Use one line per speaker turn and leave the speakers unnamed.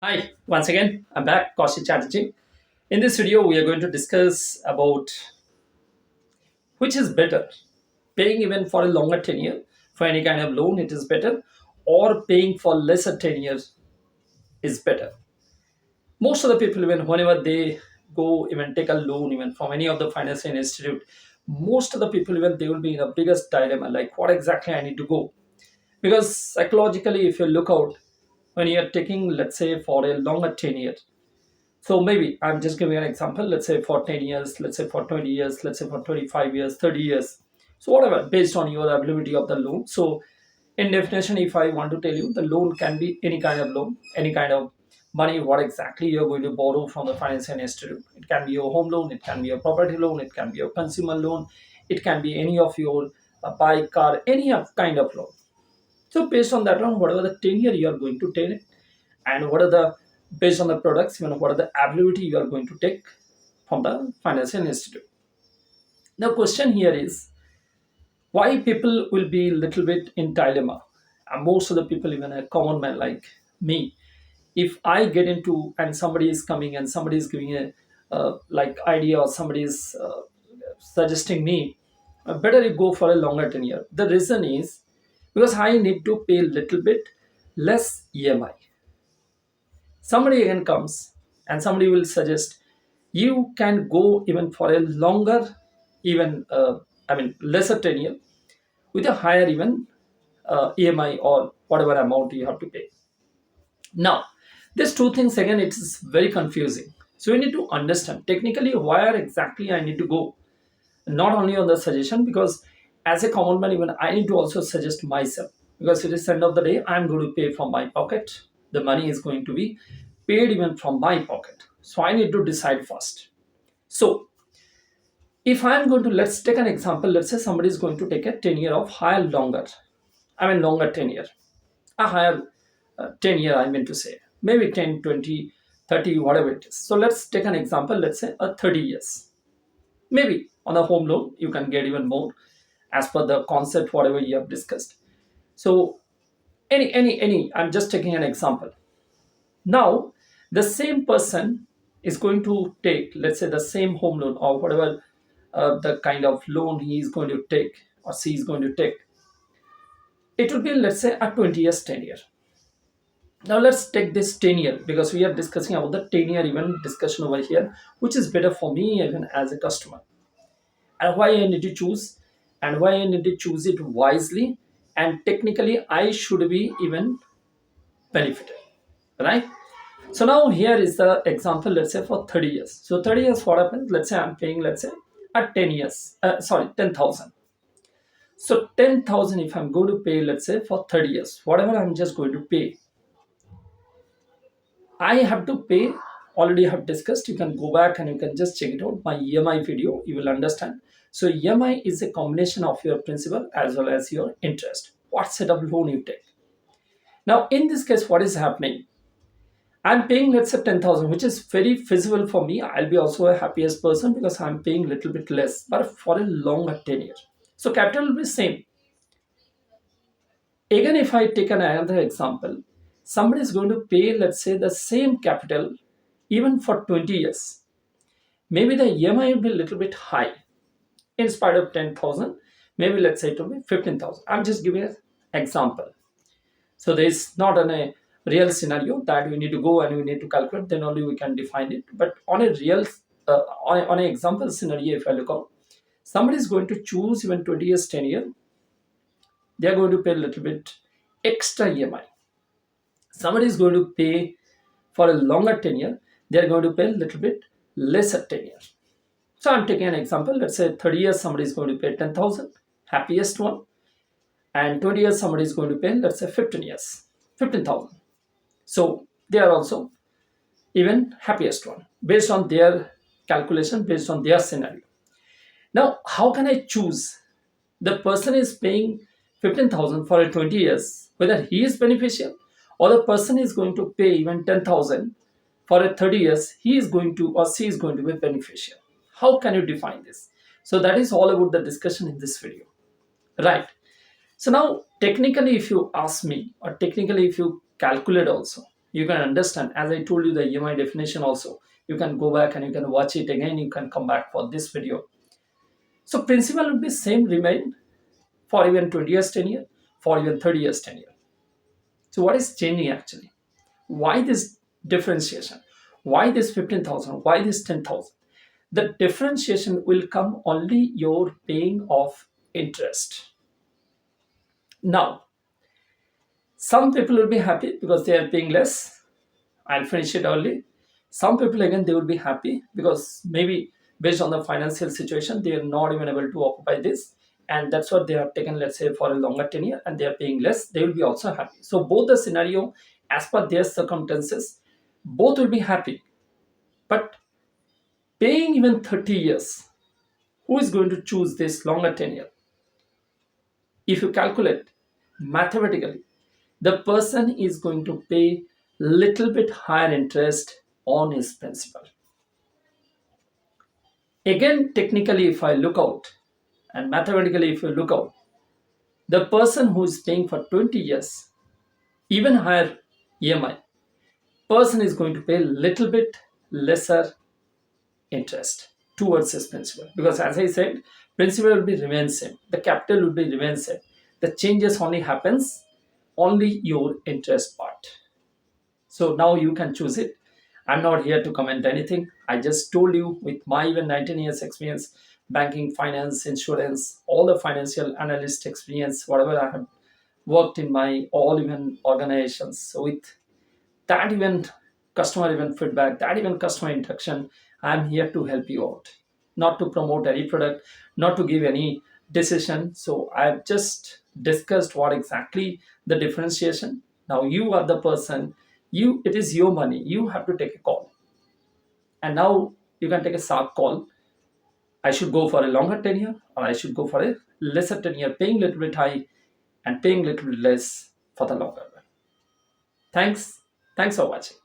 Hi, once again, I'm back, Kaushik Chatterjee. In this video, we are going to discuss about which is better, paying even for a longer tenure for any kind of loan, it is better, or paying for lesser tenure is better. Most of the people, even whenever they go even take a loan, even from any of the financial institute, most of the people, even they will be in a biggest dilemma, like what exactly I need to go. Because psychologically, if you look out, when you're taking, let's say, for a longer tenure, so maybe I'm just giving an example. Let's say for 10 years, let's say for 20 years, let's say for 25 years, 30 years. So whatever, based on your availability of the loan. So in definition, if I want to tell you, the loan can be any kind of loan, any kind of money, what exactly you're going to borrow from the financial institute. It can be your home loan, it can be your property loan, it can be your consumer loan, it can be any of your bike, car, any of kind of loan. So based on that loan, whatever the tenure you are going to take, and what are the based on the products, what are the availability you are going to take from the financial institute. The question here is why people will be a little bit in dilemma. And most of the people, even a common man like me, if I get into and somebody is coming and somebody is giving a like idea, or somebody is suggesting me, better you go for a longer tenure. The reason is because I need to pay a little bit less EMI. Somebody again comes and somebody will suggest you can go even for a longer, even lesser tenure with a higher even EMI or whatever amount you have to pay. Now, these two things again, it is very confusing. So we need to understand technically where exactly I need to go. Not only on the suggestion, because as a common man, even I need to also suggest myself, because it is end of the day I'm going to pay from my pocket. The money is going to be paid even from my pocket, so I need to decide first. So if I'm going to, let's take an example, let's say somebody is going to take a tenure of higher longer, longer tenure, a higher tenure, I mean to say maybe 10, 20, 30, whatever it is. So let's take an example, let's say a 30 years. Maybe on a home loan you can get even more as per the concept whatever you have discussed. So any I'm just taking an example. Now the same person is going to take, let's say, the same home loan or whatever the kind of loan he is going to take or she is going to take. It will be, let's say, a 20 years tenure. Now let's take this tenure, because we are discussing about the tenure even discussion over here, which is better for me even as a customer, and why I need to choose, and why I need to choose it wisely, and technically I should be even benefited, right? So now here is the example, let's say for 30 years. So 30 years, what happens? Let's say I'm paying, let's say, at 10 years, sorry, 10,000. So 10,000, if I'm going to pay, let's say for 30 years, whatever I'm just going to pay, I have to pay. Already have discussed. You can go back and you can just check it out. My EMI video, you will understand. So EMI is a combination of your principal as well as your interest. What set of loan you take. Now in this case, what is happening? I'm paying, let's say, 10,000, which is very feasible for me. I'll be also a happiest person because I'm paying a little bit less, but for a longer tenure. So capital will be same. Again, if I take another example, somebody is going to pay, let's say, the same capital even for 20 years. Maybe the EMI will be a little bit high. In spite of 10,000, maybe let's say it will be 15,000. I'm just giving an example. So there's not a real scenario that we need to go and we need to calculate, then only we can define it. But on a real, on an example scenario, if I look out, somebody is going to choose even 20 years tenure, they are going to pay a little bit extra EMI. Somebody is going to pay for a longer tenure, they are going to pay a little bit lesser tenure. So I'm taking an example. Let's say 30 years somebody is going to pay 10,000, happiest one, and 20 years somebody is going to pay, let's say, 15 years, 15,000. So they are also even happiest one based on their calculation, based on their scenario. Now, how can I choose? The person is paying 15,000 for a 20 years, whether he is beneficial, or the person is going to pay even 10,000 for a 30 years, he is going to or she is going to be beneficial. How can you define this? So that is all about the discussion in this video, right? So now technically if you ask me, or technically if you calculate also, You can understand, as I told you, the EMI definition also. You can go back and you can watch it again. You can come back for this video. So principal will be same remain for even 20 years tenure, for even 30 years tenure. So what is changing actually? Why this differentiation? Why this 15,000? Why this 10,000? The differentiation will come only your paying of interest. Now, some people will be happy because they are paying less. I'll finish it early. Some people again they will be happy because maybe based on the financial situation they are not even able to occupy this, and that's what they have taken, let's say, for a longer tenure and they are paying less. They will be also happy. So both the scenario, as per their circumstances, both will be happy. But paying even 30 years, who is going to choose this longer tenure? If you calculate mathematically, the person is going to pay little bit higher interest on his principal. Again, technically, if I look out, and mathematically, if you look out, the person who is paying for 20 years, even higher EMI, person is going to pay little bit lesser interest towards his principal. Because as I said, principal will be remain same. The capital will be remain same. The changes only happens only your interest part. So now you can choose it. I'm not here to comment anything. I just told you with my even 19 years experience, banking, finance, insurance, all the financial analyst experience, whatever I have worked in my all even organizations. So with that even customer even feedback, that even customer interaction, I'm here to help you out, not to promote any product, not to give any decision. So I've just discussed what exactly the differentiation. Now you are the person, you, it is your money, you have to take a call. And now you can take a sharp call. I should go for a longer tenure or I should go for a lesser tenure, paying little bit high and paying little bit less for the longer one. Thanks. Thanks for watching.